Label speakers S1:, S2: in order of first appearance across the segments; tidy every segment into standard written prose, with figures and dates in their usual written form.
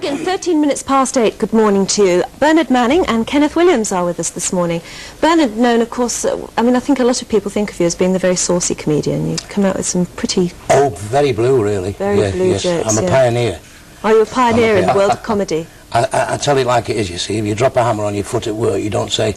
S1: getting 13 minutes past 8. Good morning to you. Bernard Manning and Kenneth Williams are with us this morning. Bernard, known, of course, I mean, I think a lot of people think of you as being the very saucy comedian. You come out with some pretty...
S2: Oh, very blue, really.
S1: Very blue jokes,
S2: I'm a pioneer.
S1: Are you a pioneer in the world of comedy?
S2: I tell it like it is, you see. If you drop a hammer on your foot at work, you don't say,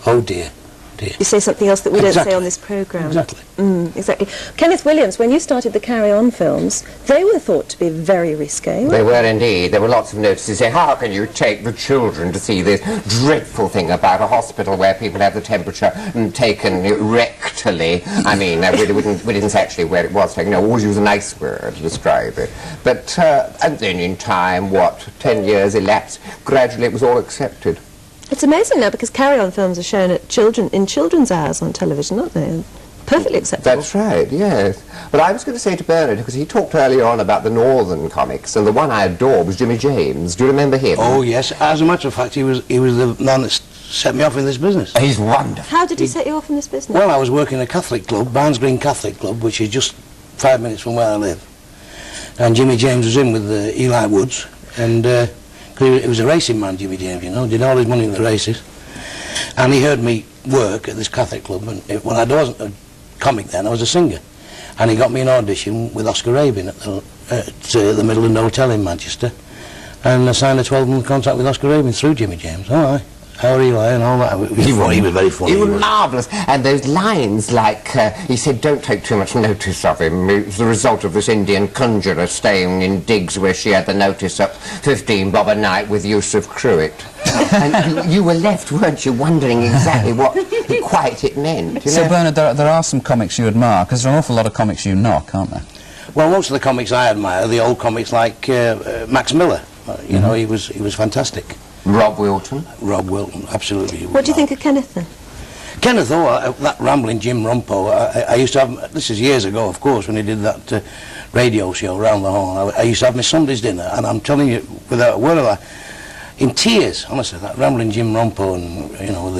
S2: oh dear, dear.
S1: You say something else that we don't say on this programme.
S2: Exactly.
S1: Exactly. Kenneth Williams, when you started the Carry On films, they were thought to be very risque.
S3: They were indeed. There were lots of notices saying, how can you take the children to see this dreadful thing about a hospital where people have the temperature taken rectally? I mean, we didn't say actually where it was taken. No, always use a nice word to describe it. But, and then in time, 10 years elapsed, gradually it was all accepted.
S1: It's amazing now because Carry On films are shown at in children's hours on television, aren't they? Perfectly acceptable.
S3: That's right, yes. But I was going to say to Bernard, because he talked earlier on about the northern comics, and the one I adored was Jimmy James. Do you remember him?
S2: Oh, yes. As a matter of fact, he was the man that set me off in this business.
S3: He's wonderful.
S1: How did he set you off in this business?
S2: Well, I was working in a Catholic club, Barnes Green Catholic Club, which is just 5 minutes from where I live. And Jimmy James was in with Eli Woods, and he was a racing man, Jimmy James, you know, did all his money in the races. And he heard me work at this Catholic club, and when I wasn't a comic then, I was a singer. And he got me an audition with Oscar Rabin at the Midland Hotel in Manchester. And I signed a 12-month contract with Oscar Rabin through Jimmy James. All right. How are Eli and all that? He was very funny.
S3: He was marvellous. And those lines like, he said, don't take too much notice of him. It was the result of this Indian conjurer staying in digs where she had the notice up 15 bob a night with use of cruet. And you were left, weren't you, wondering exactly what quite it meant. You know?
S4: So, Bernard, there are some comics you admire, because there are an awful lot of comics you knock, aren't there?
S2: Well, most of the comics I admire are the old comics like Max Miller. You know, he was fantastic.
S3: Rob Wilton?
S2: Rob Wilton, absolutely.
S1: What do you think of Kenneth, then?
S2: Kenneth, that rambling Jim Rumpo, I used to have, this is years ago, of course, when he did that radio show, Round the Horn. I used to have my Sunday's dinner, and I'm telling you, without a word of that, in tears, honestly, that rambling Jim Rumpo and, you know,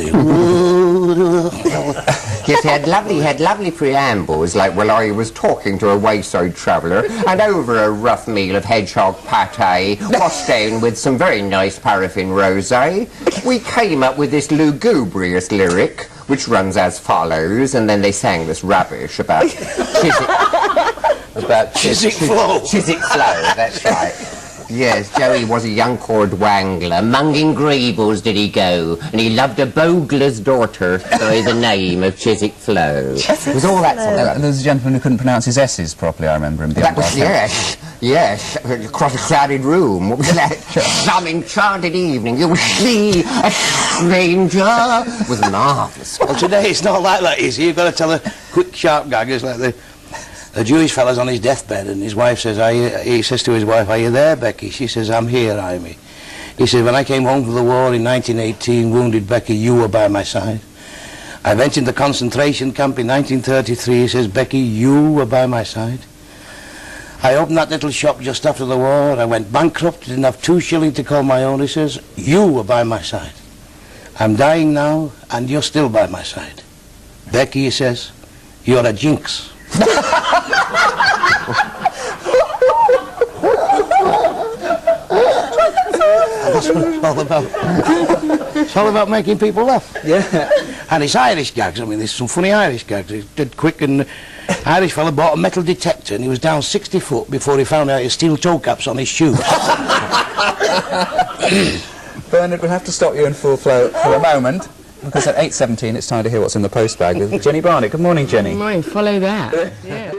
S3: Yes, he had lovely preambles, like, well, I was talking to a wayside traveller, and over a rough meal of hedgehog pâté, washed down with some very nice paraffin rosé, we came up with this lugubrious lyric, which runs as follows, and then they sang this rubbish about
S2: Chiswick Flow.
S3: Chiswick Flow, that's right. Yes, Joey was a young cord wangler. Munging Greebles did he go, and he loved a bogler's daughter by the name of Chiswick Flow. It was all that sort of...
S4: There was a gentleman who couldn't pronounce his S's properly, I remember him.
S3: That was, yes, across a crowded room. What was that? Some enchanted evening, you would see a stranger. It was marvellous.
S2: Well, today it's not like that, you see. You've got to tell a quick, sharp gag. It's like the Jewish fella's on his deathbed, and his wife says, he says to his wife, are you there, Becky? She says, I'm here, Amy. He says, when I came home from the war in 1918, wounded Becky, you were by my side. I went in the concentration camp in 1933, he says, Becky, you were by my side. I opened that little shop just after the war, I went bankrupt, didn't have 2 shillings to call my own, he says, you were by my side. I'm dying now, and you're still by my side. Becky, he says, you're a jinx. That's what it's all about. It's all about making people laugh. Yeah. And it's Irish gags. I mean, there's some funny Irish gags. He did quick, and Irish fella bought a metal detector, and he was down 60 foot before he found out he had steel toe caps on his shoes.
S4: Bernard, we'll have to stop you in full flow for a moment, because at 8:17 it's time to hear what's in the postbag with Jenny Barnett. Good morning, Jenny.
S5: Good morning. Follow that. Yeah.